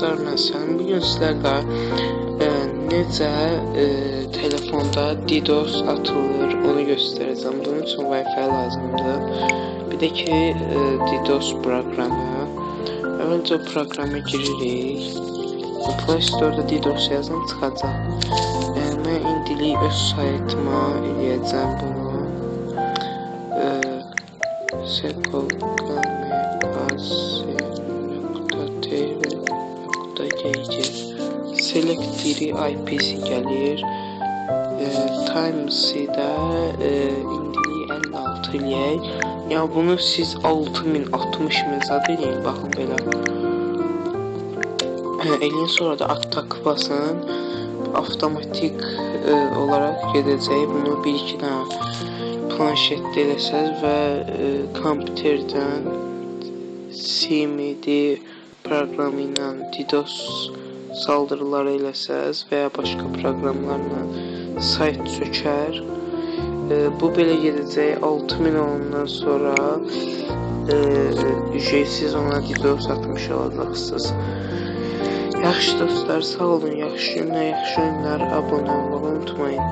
dostlar, mən sənin bugün sizlərlə necə telefonda DDoS atılır onu göstərəcəm. Bunun üçün Wi-Fi lazımdır. Bir də ki DDoS proqramı. Öncə o proqrama giririk. Play Store-da DDoS yazın çıxacaq. Mən indilik öz saytıma eləyəcəm bunu. Select diri IP'si gəlir. Times'i də indilik 56 eləyək. Ya bunu siz 6060 zad eləyin. Baxın belə. Eləyin, sonra da atak basın. Avtomatik olaraq gedəcək. Bunu 1-2 dənə planşetdə eləsəz və kompüterdən CMD proqramı ilə DDoS saldırılar eləsəz və ya başqa proqramlarla sayt çökər. Bu belə gedəcək. 6000 ondan sonra ücretsiz ona DDoS atmış olacaqsınız. Yaxşı dostlar, sağ olun, yaxşı günlər, abunə olmağı unutmayın.